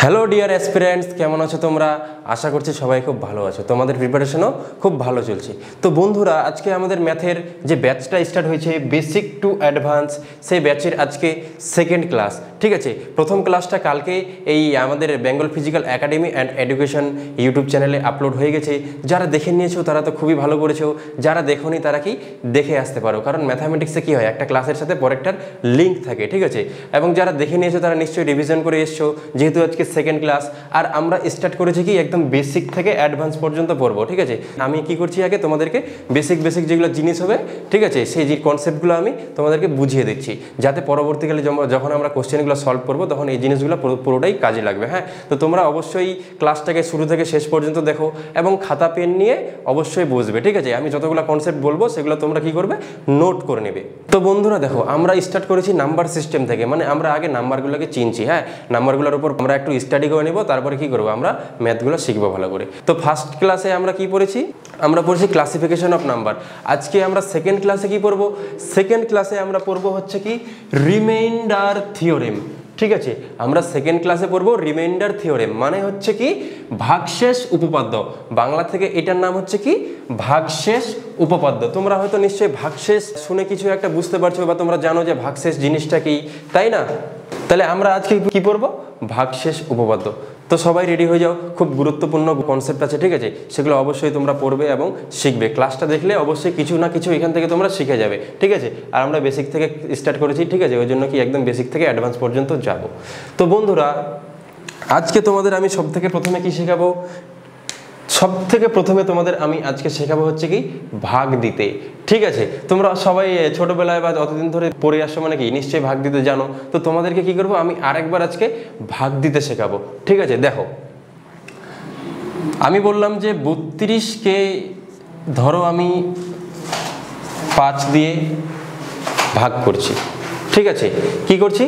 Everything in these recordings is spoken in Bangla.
হ্যালো ডিয়ার অ্যাসপিরেন্টস, কেমন আছো তোমরা? আশা করছি সবাই খুব ভালো আছো, তোমাদের প্রিপারেশনও খুব ভালো চলছে। তো বন্ধুরা, আজকে আমাদের ম্যাথের যে ব্যাচটা স্টার্ট হয়েছে বেসিক টু অ্যাডভান্স, সেই ব্যাচের আজকে সেকেন্ড ক্লাস। ঠিক আছে, প্রথম ক্লাসটা কালকে এই আমাদের Bengal physical academy and education YouTube চ্যানেলে আপলোড হয়ে গেছে। যারা দেখে নিয়েছো তারা তো খুবই ভালো করেছো, যারা দেখোনি তারা কি দেখে আসতে পারো, কারণ ম্যাথামেটিক্সে কী হয়, একটা ক্লাসের সাথে পরেরটার লিঙ্ক থাকে। ঠিক আছে, এবং যারা দেখে নিয়েছো তারা নিশ্চয়ই রিভিশন করে এসছো, যেহেতু আজকে সেকেন্ড ক্লাস। আর আমরা স্টার্ট করেছি কি একদম বেসিক থেকে অ্যাডভান্স পর্যন্ত পড়বো। ঠিক আছে, আমি কি করছি, আগে তোমাদেরকে বেসিক যেগুলো জিনিস হবে, ঠিক আছে, সেই যে কনসেপ্টগুলো আমি তোমাদেরকে বুঝিয়ে দিচ্ছি, যাতে পরবর্তীকালে যখন আমরা কোশ্চেনগুলো সলভ করবো তখন এই জিনিসগুলো পুরোটাই কাজে লাগবে। হ্যাঁ, তো তোমরা অবশ্যই ক্লাসটাকে শুরু থেকে শেষ পর্যন্ত দেখো এবং খাতা পেন নিয়ে অবশ্যই বুঝবে। ঠিক আছে, আমি যতগুলো কনসেপ্ট বলবো সেগুলো তোমরা কি করবে, নোট করে নেবে। তো বন্ধুরা দেখো, আমরা স্টার্ট করেছি নাম্বার সিস্টেম থেকে, মানে আমরা আগে নাম্বারগুলোকে চিনছি। হ্যাঁ, নাম্বারগুলোর উপর আমরা একটু স্টাডি করে নেব, তারপরে কি করবো, আমরা ম্যাথগুলো শিখবো ভালো করে। তো ফার্স্ট ক্লাসে আমরা কি পড়েছি, আমরা পড়েছি ক্লাসিফিকেশন অফ নাম্বার। আজকে আমরা সেকেন্ড ক্লাসে কি পড়বো, সেকেন্ড ক্লাসে আমরা পড়বো হচ্ছে কি রিমাইন্ডার থিওরেম। ঠিক আছে, আমরা সেকেন্ড ক্লাসে পড়বো রিমাইন্ডার থিওরেম, মানে হচ্ছে কি ভাগশেষ উপপাদ্য। বাংলা থেকে এটার নাম হচ্ছে কি ভাগশেষ উপপাদ্য। তোমরা হয়তো নিশ্চয়ই ভাগশেষ শুনে কিছু একটা বুঝতে পারছো, বা তোমরা জানো যে ভাগশেষ জিনিসটা কি, তাই না? তাহলে আমরা আজকে কি পড়বো, ভাগশেষ উপপাদ্য। তো সবাই রেডি হয়ে যাও, খুব গুরুত্বপূর্ণ কনসেপ্ট আছে। ঠিক আছে, সেগুলো অবশ্যই তোমরা পড়বে এবং শিখবে। ক্লাসটা দেখলে অবশ্যই কিছু না কিছু এখান থেকে তোমরা শিখে যাবে। ঠিক আছে, আর আমরা বেসিক থেকে স্টার্ট করেছি। ঠিক আছে, ওই জন্য কি একদম বেসিক থেকে অ্যাডভান্স পর্যন্ত যাব। তো বন্ধুরা, আজকে তোমাদের আমি সব থেকে প্রথমে কি শেখাবো, সব থেকে প্রথমে তোমাদের আমি আজকে শেখাবো হচ্ছে কি ভাগ দিতে। ঠিক আছে, তোমরা সবাই ছোটবেলায় বা অতদিন ধরে পড়ে আসছো, মানে কি নিশ্চয়ই ভাগ দিতে জানো। তো তোমাদেরকে কি করবো, আমি আরেকবার আজকে ভাগ দিতে শেখাবো। ঠিক আছে, দেখো আমি বললাম যে 32কে ধরো আমি 5 দিয়ে ভাগ করছি। ঠিক আছে, কি করছি,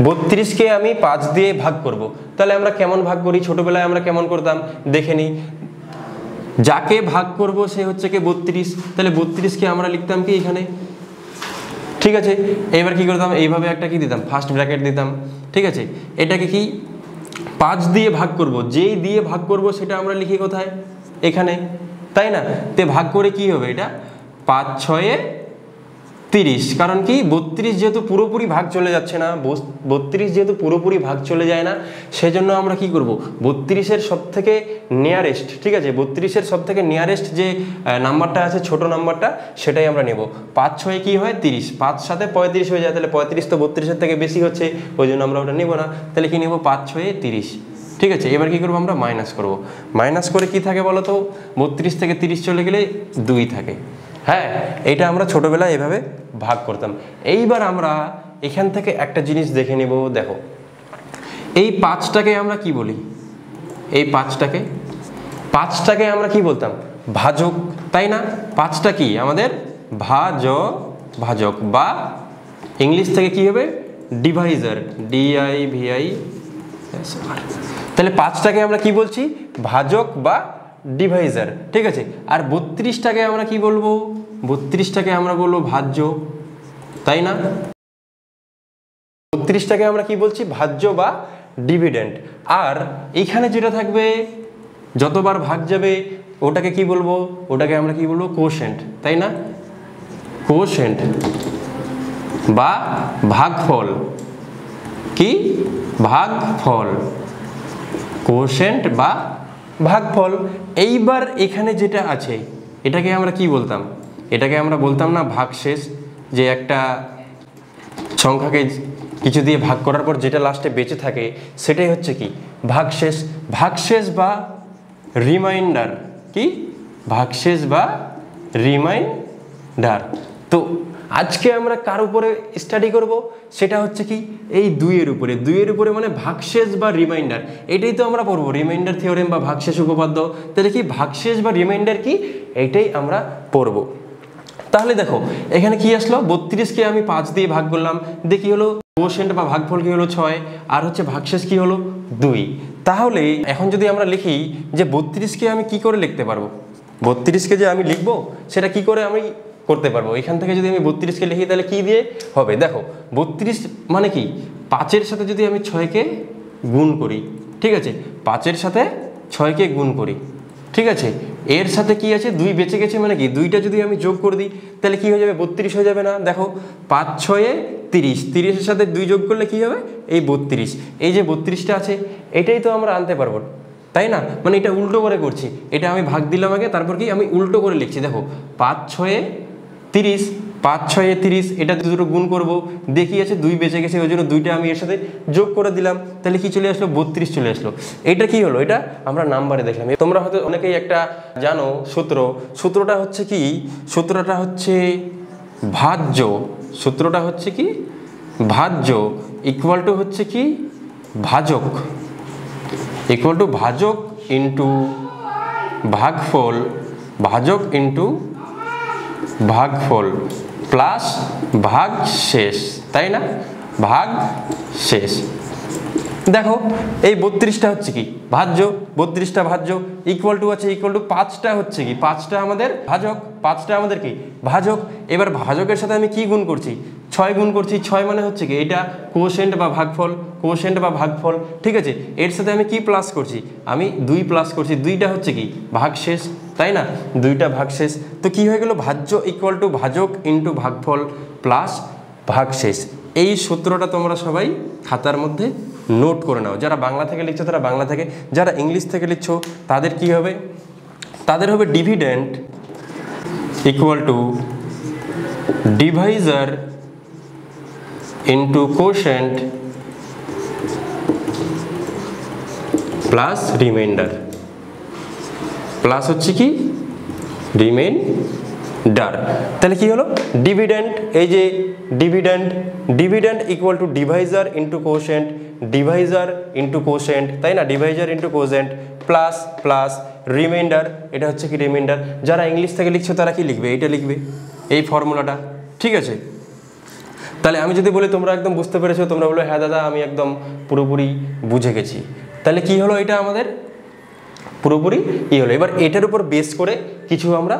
32কে আমি 5 দিয়ে ভাগ করব। তাহলে আমরা কেমন ভাগ করি, ছোটবেলায় আমরা কেমন করতাম দেখে নিই। যাকে ভাগ করব সে হচ্ছে কি 32, তাহলে 32কে আমরা লিখতাম কি এখানে। ঠিক আছে, এবার কি করতাম, এইভাবে একটা কি দিতাম, ফার্স্ট ব্র্যাকেট দিতাম। ঠিক আছে, এটাকে কি 5 দিয়ে ভাগ করব, যেই দিয়ে ভাগ করব সেটা আমরা লিখি কোথায়, এখানে, তাই না? তে ভাগ করে কি হবে, এটা 5 6 30, কারণ কি 32 যেহেতু পুরোপুরি ভাগ চলে যাচ্ছে না, 32 যেহেতু পুরোপুরি ভাগ চলে যায় না, সেজন্য আমরা কি করব, 32-এর সব থেকে নিয়ারেস্ট, ঠিক আছে, 32-এর সব থেকে নিয়ারেস্ট যে নাম্বারটা আছে, ছোট নাম্বারটা, সেটাই আমরা নেব। 5 6 কি হয় 30, 5 সাথে 35 হয়ে যায়, তাহলে 35 তো 32-এর থেকে বেশি হচ্ছে, ওই জন্য আমরা ওটা নেব না। তাহলে কি নেব, 5 6 30। ঠিক আছে, এবার কি করবো, আমরা মাইনাস করব। মাইনাস করে কি থাকে বলো তো, 32 থেকে 30 চলে গেলে 2 থাকে। হ্যাঁ, এটা আমরা ছোটবেলায় এভাবে ভাগ করতাম। এইবার আমরা এখান থেকে একটা জিনিস দেখে নেব। দেখো, এই 5টাকে আমরা কি বলি, এই 5টাকে আমরা কি বলতাম, ভাজক, তাই না? 5টা কি আমাদের ভাজক, বা ইংলিশ থেকে কি হবে, ডিভাইজার, DIVI। তাহলে 5টাকে আমরা কি বলছি, ভাজক বা ডিভাইজার। ঠিক আছে, আর 32টাকে আমরা কি বলবো, 32টাকে আমরা বলবো ভাজ্য, তাই না? 32টাকে আমরা কি বলছি, ভাজ্য বা ডিভিডেন্ড। আর এইখানে যেটা থাকবে, যতবার ভাগ যাবে ওটাকে কি বলবো, ওটাকে আমরা কি বলবো, কোশেন্ট, তাই না? কোশেন্ট বা ভাগফল, কি ভাগফল, কোশেন্ট বা ভাগফল। এইবার এখানে যেটা আছে এটাকে আমরা কি বলতাম, এটাকে আমরা বলতাম না ভাগশেষ, যে একটা সংখ্যাকে কিছু দিয়ে ভাগ করার পর যেটা লাস্টে বেঁচে থাকে সেটাই হচ্ছে কি ভাগশেষ। ভাগশেষ বা রিমাইন্ডার, কি ভাগশেষ বা রিমাইন্ডার। তো আজকে আমরা কার উপরে স্টাডি করব, সেটা হচ্ছে কি এই 2-এর উপরে, মানে ভাগশেষ বা রিমাইন্ডার। এটাই তো আমরা পড়বো, রিমাইন্ডার থিওরেম বা ভাগশেষ উপপাদ্য। তাহলে কি ভাগশেষ বা রিমাইন্ডার কি, এইটাই আমরা পড়বো। তাহলে দেখো এখানে কি আসলো, 32কে আমি 5 দিয়ে ভাগ করলাম, দেখি হলো কোশেন্ট বা ভাগফল কি হলো 6, আর হচ্ছে ভাগশেষ কি হলো 2। তাহলে এখন যদি আমরা লিখি যে 32কে আমি কি করে লিখতে পারবো, 32কে যে আমি লিখবো সেটা কি করে আমি করতে পারবো। এখান থেকে যদি আমি 32কে লিখি তাহলে কি দিয়ে হবে, দেখো 32 মানে কি 5-এর সাথে যদি আমি 6কে গুণ করি, ঠিক আছে, 5-এর সাথে 6কে গুণ করি, ঠিক আছে, এর সাথে কি আছে 2 বেঁচে গেছে, মানে কি 2টা যদি আমি যোগ করে দিই তাহলে কি হয়ে যাবে 32 হয়ে যাবে না। দেখো 5 6 30, 30-এর সাথে 2 যোগ করলে কি হবে এই 32, এই যে 32টা আছে এটাই তো আমরা আনতে পারবো, তাই না? মানে এটা উল্টো করে করছি, এটা আমি ভাগ দিলাম আগে, তারপর কি আমি উল্টো করে লিখছি। দেখো 5 6 30, 5 6 30, এটা দুটো গুণ করব, দেখি আছে 2 বেঁচে গেছে, ওই জন্য 2টা আমি এর সাথে যোগ করে দিলাম, তাহলে কি চলে আসলো 32 চলে আসলো। এটা কি হলো, এটা আমরা নাম্বারে দেখলাম। তোমরা হয়তো অনেকেই একটা জানো সূত্রটা হচ্ছে কি, সূত্রটা হচ্ছে ভাজ্য, সূত্রটা হচ্ছে কি ভাজ্য ইকুয়াল টু হচ্ছে কি ভাজক, ইকুয়াল টু ভাজক ইন্টু ভাগফল, ভাজক ইন্টু ভাগফল প্লাস ভাগ শেষ, তাই না? ভাগ শেষ। দেখো এই 32টা হচ্ছে কি ভাজ্য, 32টা ভাজ্য, ইকুয়াল টু আছে, ইকুয়াল টু 5টা হচ্ছে কি 5টা আমাদের ভাজক, 5টা আমাদের কি ভাজক। এবার ভাজকের সাথে আমি কি গুণ করছি 6 গুণ করছি, 6 মানে হচ্ছে কি এটা কোশেন্ট বা ভাগফল, কোশেন্ট বা ভাগফল, ঠিক আছে। এর সাথে আমি কি প্লাস করছি, আমি 2 প্লাস করছি, 2টা হচ্ছে কি ভাগশেষ, তাই না? 2টা ভাগশেষ, তো কি হয়ে গেল ভাজ্য ইকুয়াল টু ভাজক ইন্টু ভাগফল প্লাস ভাগশেষ। এই সূত্রটা তোমরা সবাই খাতার মধ্যে নোট করে নাও, যারা বাংলা থেকে লিখছো তারা বাংলা থেকে, যারা ইংলিশ থেকে লিখছো তাদের কি হবে, তাদের হবে dividend equal to Deviser into quotient plus reminder, plus হচ্ছে কি রিমাইন্ডার। তাহলে কি হলো ডিভিডেন্ড, এই যে dividend, dividend equal to Deviser into quotient, Deviser into quotient, তাই না? Deviser into quotient plus plus reminder, এটা হচ্ছে কি রিমাইন্ডার। যারা ইংলিশ থেকে লিখছো তারা কি লিখবে, এইটা লিখবে এই ফর্মুলাটা, ঠিক আছে। তাহলে আমি যদি বলি তোমরা একদম বুঝতে পেরেছো, তোমরা বলো হ্যাঁ দাদা আমি একদম পুরোপুরি বুঝে গেছি, তাহলে কি হলো এটা আমাদের পুরোপুরি ই হলো। এবার এটার উপর বেস করে কিছু আমরা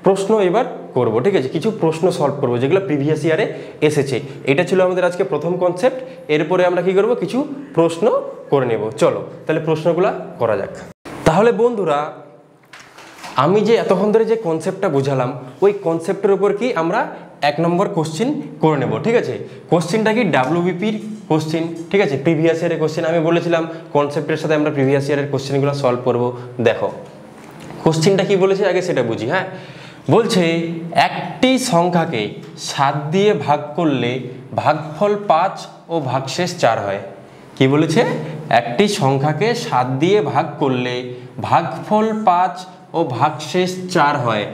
প্রশ্ন এবার করব, ঠিক আছে, কিছু প্রশ্ন সলভ করব যেগুলো প্রিভিয়াস ইয়ারে এসেছে। এটা ছিল আমাদের আজকে প্রথম কনসেপ্ট, এরপরে আমরা কি করব কিছু প্রশ্ন করে নেব। চলো তাহলে প্রশ্নগুলো করা যাক। তাহলে বন্ধুরা আমি যে এতক্ষণ ধরে যে কনসেপ্টটা বুঝালাম ওই কনসেপ্টের উপর কি আমরা 1 নম্বর কোশ্চিন করে নেব, ঠিক আছে। কোশ্চিনটা কি WBPর কোশ্চিন, ঠিক আছে, প্রিভিয়াস ইয়ারের কোশ্চিন। আমি বলেছিলাম কনসেপ্টের সাথে আমরা প্রিভিয়াস ইয়ারের কোশ্চিনগুলো সলভ করব। দেখো কোশ্চিনটা কি বলেছে আগে সেটা বুঝি। হ্যাঁ, বলছে একটি সংখ্যাকে 7 দিয়ে ভাগ করলে ভাগফল 5 ও ভাগশেষ 4 হয়। কি বলেছে, একটি সংখ্যাকে 7 দিয়ে ভাগ করলে ভাগফল 5 ও ভাগশেষ 4 হয়,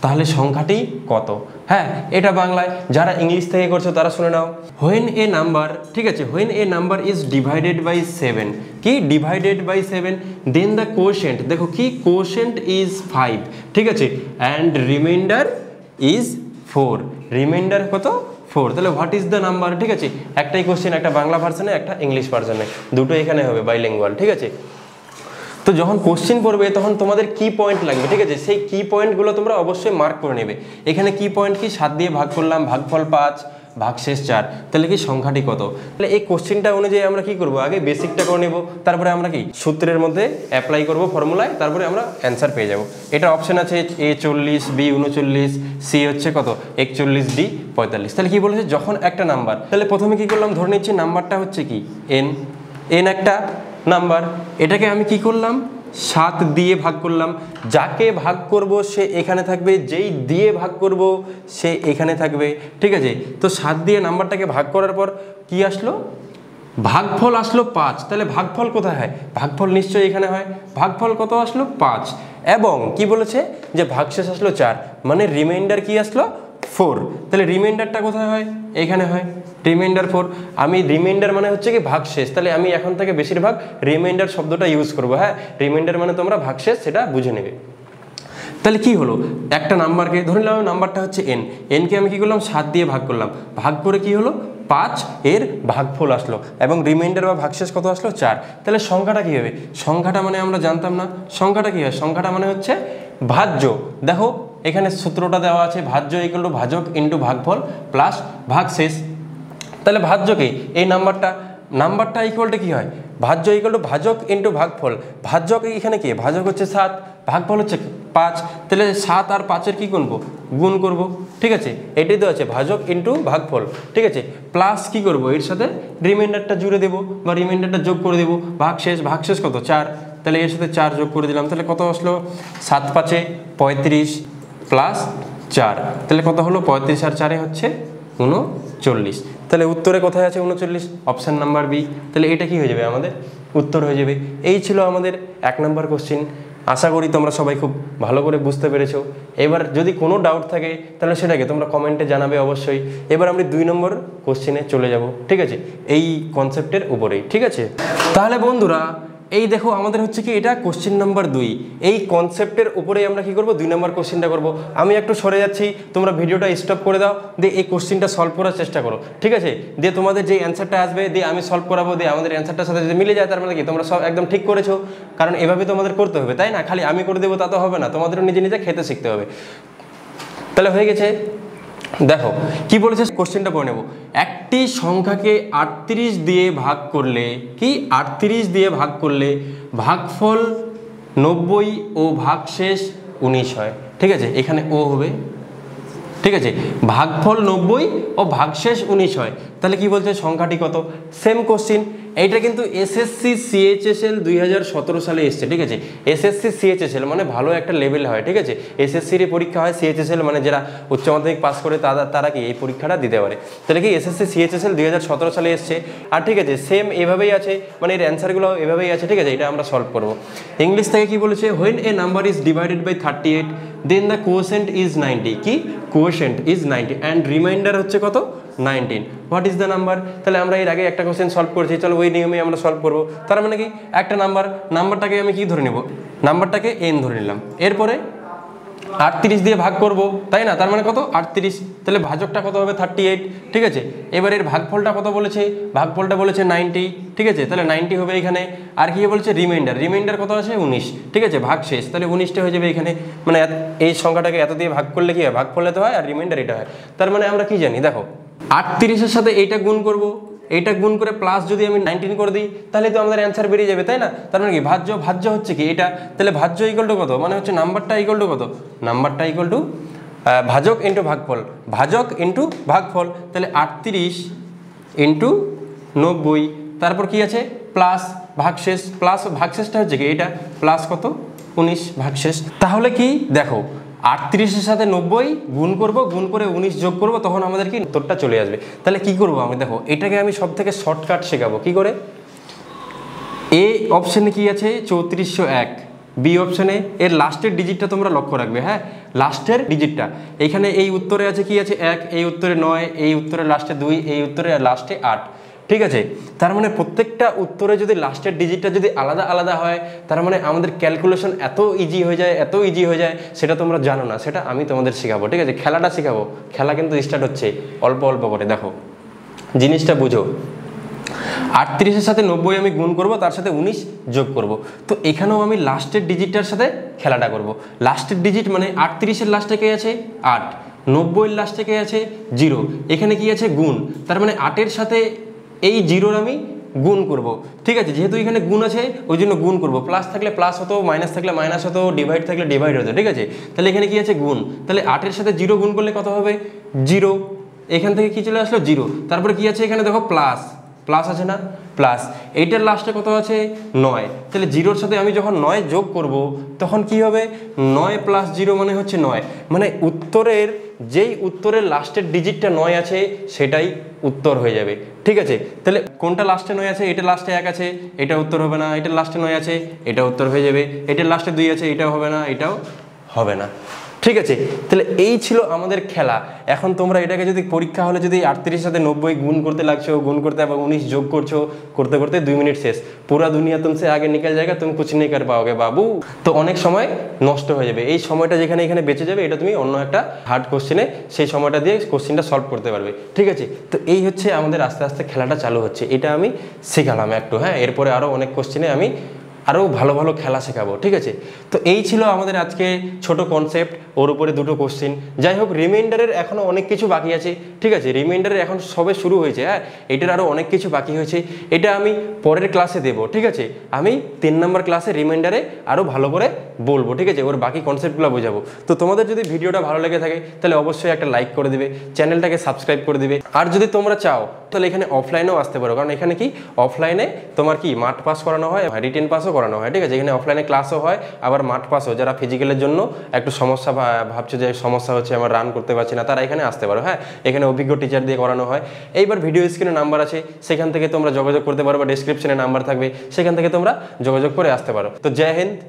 তাহলে সংখ্যাটি কত? হ্যাঁ, এটা বাংলায়, যারা ইংলিশ থেকে করছো তারা শুনে নাও। হোয়েন এ নাম্বার, ঠিক আছে, when a number is divided by 7, কি divided by 7, then the quotient, দেখো কি কোশেন্ট ইজ 5, ঠিক আছে, অ্যান্ড রিমাইন্ডার ইজ 4, রিমাইন্ডার কত 4, তাহলে হোয়াট ইজ দ্য নাম্বার, ঠিক আছে। একটাই কোশ্চেন, একটা বাংলা ভার্সনে একটা ইংলিশ ভার্সনে, দুটো এখানে হবে বাইলিঙ্গুয়াল, ঠিক আছে। তো যখন কোশ্চেন পড়বে তখন তোমাদের কি পয়েন্ট লাগবে, ঠিক আছে, সেই কি পয়েন্টগুলো তোমরা অবশ্যই মার্ক করে নেবে। এখানে কি পয়েন্ট কি 7 দিয়ে ভাগ করলাম, ভাগফল 5, ভাগশেষ 4, তাহলে কি সংখ্যাটি কত? তাহলে এই কোশ্চেনটা অনুযায়ী আমরা কি করব, আগে বেসিকটা করে নেব, তারপরে আমরা কি সূত্রের মধ্যে অ্যাপ্লাই করব ফর্মুলায়, তারপরে আমরা অ্যান্সার পেয়ে যাব। এটা অপশন আছে A 40, B 39, C হচ্ছে কত 41, D 45। তাহলে কি বলেছে, যখন একটা নাম্বার, তাহলে প্রথমে কি করলাম, ধরে নিচ্ছি নাম্বারটা হচ্ছে কি n একটা নাম্বার, এটাকে আমি কি করলাম 7 দিয়ে ভাগ করলাম, যাকে ভাগ করব সে এখানে থাকবে, যেই দিয়ে ভাগ করব সে এখানে থাকবে, ঠিক আছে। তো 7 দিয়ে নাম্বারটাকে ভাগ করার পর কি আসলো, ভাগফল আসলো 5, তাহলে ভাগফল কোথায় হয়, ভাগফল নিশ্চয়ই এখানে হয়, ভাগফল কত আসলো 5, এবং কি বলেছে যে ভাগশেষ আসলো 4, মানে রিমাইন্ডার কি আসলো 4, তাহলে রিমাইন্ডারটা কোথায় হয়, এখানে হয়, রিমাইন্ডার 4। আমি রিমাইন্ডার মানে হচ্ছে কি ভাগশেষ, তাহলে আমি এখন থেকে বেশিরভাগ রিমাইন্ডার শব্দটা ইউজ করবো। হ্যাঁ, রিমাইন্ডার মানে তোমরা ভাগশেষ সেটা বুঝে নেবে। তাহলে কি হলো, একটা নাম্বারকে ধরে নিলাম, নাম্বারটা হচ্ছে n কে আমি কি করলাম 7 দিয়ে ভাগ করলাম, ভাগ করে কি হলো 5 এর ভাগফল আসলো, এবং রিমাইন্ডার বা ভাগশেষ কত আসলো 4, তাহলে সংখ্যাটা কি হবে, সংখ্যাটা মানে আমরা জানতাম না, সংখ্যাটা কি হয়, সংখ্যাটা মানে হচ্ছে ভাজ্য। দেখো এখানে সূত্রটা দেওয়া আছে, ভাজ্য ইকুয়াল টু ভাজক ইন্টু ভাগফল প্লাস ভাগশেষ। তাহলে ভাজ্য কি, এই নাম্বারটা নাম্বারটা ইকুয়াল টু কী হয়, ভাজ্য ইকুয়াল টু ভাজক ইন্টু ভাগফল। ভাজক এখানে কি, ভাজক হচ্ছে 7, ভাগফল হচ্ছে 5, তাহলে 7 আর 5-এর কী করবো, গুণ করব। ঠিক আছে, এটাই তো আছে ভাজক ইন্টু ভাগফল। ঠিক আছে, প্লাস কি করব, এর সাথে রিমাইন্ডারটা জুড়ে দেবো বা রিমাইন্ডারটা যোগ করে দেবো। ভাগশেষ কত, 4, তাহলে এর সাথে 4 যোগ করে দিলাম, তাহলে কত আসলো, 7 5 35 প্লাস 4, তাহলে কত হলো, 35 আর 4 হচ্ছে 39। তাহলে উত্তরে কোথায় আছে 39, অপশান নাম্বার বি। তাহলে এটা কি হয়ে যাবে, আমাদের উত্তর হয়ে যাবে। এই ছিল আমাদের 1 নম্বর কোশ্চিন। আশা করি তোমরা সবাই খুব ভালো করে বুঝতে পেরেছো। এবার যদি কোনো ডাউট থাকে তাহলে সেটাকে তোমরা কমেন্টে জানাবে অবশ্যই। এবার আমরা 2 নম্বর কোশ্চিনে চলে যাব, ঠিক আছে, এই কনসেপ্টের উপরেই। ঠিক আছে, তাহলে বন্ধুরা এই দেখো আমাদের হচ্ছে কি, এটা কোশ্চিন নাম্বার 2। এই কনসেপ্টের উপরেই আমরা কি করব, 2 নম্বর কোশ্চিনটা করব। আমি একটু সরে যাচ্ছি, তোমরা ভিডিওটা স্টপ করে দাও, দিয়ে এই কোশ্চিনটা সলভ করার চেষ্টা করো। ঠিক আছে, দিয়ে তোমাদের যে অ্যান্সারটা আসবে দিয়ে আমি সলভ করাবো, দিয়ে আমাদের অ্যান্সারটার সাথে যদি মিলে যায় তার মানে কি তোমরা সব একদম ঠিক করেছো। কারণ এভাবে তোমাদের করতে হবে, তাই না, খালি আমি করে দেবো তা তো হবে না, তোমাদেরও নিজে নিজে খেতে শিখতে হবে। তাহলে হয়ে গেছে, দেখো কি বলেছে কোশ্চেনটা পড়ে নেব। একটি সংখ্যাকে 38 দিয়ে ভাগ করলে, কি 38 দিয়ে ভাগ করলে ভাগফল 90 ও ভাগশেষ 19 হয়। ঠিক আছে, এখানে ও হবে। ঠিক আছে, ভাগফল 90 ও ভাগশেষ 19 হয়। তাহলে কি বলছে, সংখ্যাটি কত, সেম কোশ্চিন। এইটা কিন্তু এসএসসি সিএইচএসএল 2017 সালে এসছে। ঠিক আছে, এসএসসি সিএইচএসএল মানে ভালো একটা লেভেল হয়। ঠিক আছে, এসএসসির পরীক্ষা হয়, সিএইচএসএল মানে যারা উচ্চ মাধ্যমিক পাস করে তারা কি এই পরীক্ষাটা দিতে পারে। তাহলে কি এসএসসি সিএইচএসএল 2017 সালে এসছে। আর ঠিক আছে, সেম এভাবেই আছে, মানে এর অ্যান্সারগুলো এভাবেই আছে। ঠিক আছে, এটা আমরা সলভ করবো। ইংলিশ থেকে কি বলেছে, when a number is divided by 38 then the quotient is 90, কি কোয়েশেন্ট ইজ 90 অ্যান্ড রিমাইন্ডার হচ্ছে কত, 19, হোয়াট ইজ দ্য নাম্বার। তাহলে আমরা এর আগে একটা কোশ্চেন সলভ করেছি, চলো ওই নিয়মে আমরা সলভ করবো। তার মানে কি, একটা নাম্বারটাকে আমি কি ধরে নেব, নাম্বারটাকে n ধরে নিলাম, এরপরে 38 দিয়ে ভাগ করব, তাই না, তার মানে কত 38, তাহলে ভাজকটা কত হবে 38। ঠিক আছে, এবার এর ভাগফলটা কত বলেছে, ভাগফলটা বলেছে 90। ঠিক আছে, তাহলে 90 হবে এখানে। আর কি বলছে, রিমাইন্ডার কত আছে 19। ঠিক আছে, ভাগশেষ, তাহলে 19টা হয়ে যাবে এখানে। মানে এই সংখ্যাটাকে এত দিয়ে ভাগ করলে কি হয়, ভাগফল এত হয় আর রিমাইন্ডার এটা হয়। তার মানে আমরা কি জানি, দেখো 38-এর সাথে এইটা গুণ করব, এইটা গুণ করে প্লাস যদি আমি 19 করে দিই তাহলে তো আমাদের অ্যান্সার বেরিয়ে যাবে, তাই না। তার মানে কি ভাজ্য হচ্ছে কি এটা, তাহলে ভাজ্য ইকুয়াল টু কত, মানে হচ্ছে নাম্বারটা ইকুয়াল টু কত, নাম্বারটা ইকুয়াল টু ভাজক ইন্টু ভাগফল, ভাজক ইন্টু ভাগফল। তাহলে 38 ইন্টু 90, তারপর কি আছে প্লাস ভাগশেষ, প্লাস ভাগশেষটা হচ্ছে কি এটা, প্লাস কত 19 ভাগশেষ। তাহলে কি দেখো 38-এর সাথে 90 গুণ করব, গুণ করে 19 যোগ করব, তখন আমাদের কি উত্তরটা চলে আসবে। তাহলে কি করব আমি, দেখো এটাকে আমি সব থেকে শর্টকাট শেখাবো। কি করে, এ অপশানে কি আছে 3401, বি অপশানে এর লাস্টের ডিজিটটা তোমরা লক্ষ্য রাখবে। হ্যাঁ, লাস্টের ডিজিটটা এখানে এই উত্তরে আছে কি আছে 1, এই উত্তরে 9, এই উত্তরে লাস্টে 2, এই উত্তরে লাস্টে 8। ঠিক আছে, তার মানে প্রত্যেকটা উত্তরে যদি লাস্টের ডিজিটটা যদি আলাদা আলাদা হয় তার মানে আমাদের ক্যালকুলেশন এত ইজি হয়ে যায়, সেটা তোমরা জানো না, সেটা আমি তোমাদের শেখাবো। ঠিক আছে, খেলাটা শেখাবো, খেলা কিন্তু স্টার্ট হচ্ছে অল্প অল্প করে। দেখো জিনিসটা বুঝো, 38-এর সাথে 90 আমি গুণ করব, তার সাথে 19 যোগ করব। তো এখানেও আমি লাস্টের ডিজিটটার সাথে খেলাটা করব। লাস্টের ডিজিট মানে 38-এর লাস্টে কে আছে 8, 90-এর লাস্টে কে আছে 0, এখানে কি আছে গুণ, তার মানে 8-এর সাথে এই 0-র আমি গুণ করব। ঠিক আছে, যেহেতু এখানে গুণ আছে ওই জন্য গুণ করব, প্লাস থাকলে প্লাস হতো, মাইনাস থাকলে মাইনাস হতো, ডিভাইড থাকলে ডিভাইড হতো। ঠিক আছে, তাহলে এখানে কি আছে গুণ, তাহলে 8-এর সাথে 0 গুণ করলে কত হবে 0, এখান থেকে কি চলে আসলো 0, তারপরে কি আছে এখানে দেখো প্লাস আছে না, প্লাস এইটার লাস্টে কত আছে 9, তাহলে 0-র সাথে আমি যখন 9 যোগ করব তখন কি হবে 9 প্লাস 0 মানে হচ্ছে 9, মানে যেই উত্তরের লাস্টের ডিজিটটা 9 আছে সেটাই উত্তর হয়ে যাবে। ঠিক আছে, তাহলে কোনটা লাস্টে 9 আছে, এটা লাস্টে 1 আছে, এটা উত্তর হবে না, এটার লাস্টে 9 আছে, এটা উত্তর হয়ে যাবে, এটার লাস্টে 2 আছে, এটাও হবে না, এটাও হবে না। ঠিক আছে, তাহলে এই ছিল আমাদের খেলা। এখন তোমরা এটাকে যদি পরীক্ষা হলে যদি 38-এর সাথে 90 গুণ করতে লাগছো, গুণ করতে এবং 19 যোগ করছো, করতে করতে 2 মিনিট শেষ, পুরা দুনিয়া তুমসে আগে নিকল যায়গা, তুমি কুছ নেই কর পাওগে বাবু। তো অনেক সময় নষ্ট হয়ে যাবে, এই সময়টা যেখানে এখানে বেঁচে যাবে এটা তুমি অন্য একটা হার্ড কোশ্চেনে সেই সময়টা দিয়ে কোশ্চেনটা সলভ করতে পারবে। ঠিক আছে, তো এই হচ্ছে আমাদের আস্তে আস্তে খেলাটা চালু হচ্ছে, এটা আমি শেখালাম একটু। হ্যাঁ, এরপরে আরও অনেক কোশ্চেনে আমি আরও ভালো ভালো খেলা শেখাবো, ঠিক আছে। তো এই ছিল আমাদের আজকে ছোট কনসেপ্ট, ওর উপরে দুটো কোশ্চিন। যাই হোক, রিমাইন্ডারের এখনও অনেক কিছু বাকি আছে, ঠিক আছে। রিমাইন্ডারের এখন সবে শুরু হয়েছে, হ্যাঁ, এটার আরও অনেক কিছু বাকি হয়েছে। এটা আমি পরের ক্লাসে দেবো, ঠিক আছে। আমি 3 নম্বর ক্লাসে রিমাইন্ডারে আরও ভালো করে বলবো, ঠিক আছে, ওর বাকি কনসেপ্টগুলো বোঝাবো। তো তোমাদের যদি ভিডিওটা ভালো লেগে থাকে তাহলে অবশ্যই একটা লাইক করে দিবে, চ্যানেলটাকে সাবস্ক্রাইব করে দিবে। আর যদি তোমরা চাও তাহলে এখানে অফলাইনেও আসতে পারো, কারণ এখানে কি অফলাইনে তোমার কি মাঠ পাস করানো হয়, রিটেন পাসও করানো হয়, ঠিক আছে। এখানে অফলাইনে ক্লাসও হয়, আবার মাঠ পাসও। যারা ফিজিক্যালের জন্য একটু সমস্যা ভাবছো যে সমস্যা হচ্ছে আমার রান করতে পারছি না, তারা এখানে আসতে পারো, হ্যাঁ। এখানে অভিজ্ঞ টিচার দিয়ে করানো হয়। এইবার ভিডিও স্ক্রিনে নাম্বার আছে, সেখান থেকে তোমরা যোগাযোগ করতে পারো, বা ডেসক্রিপশনে নাম্বার থাকবে, সেখান থেকে তোমরা যোগাযোগ করে আসতে পারো। তো জয় হিন্দ।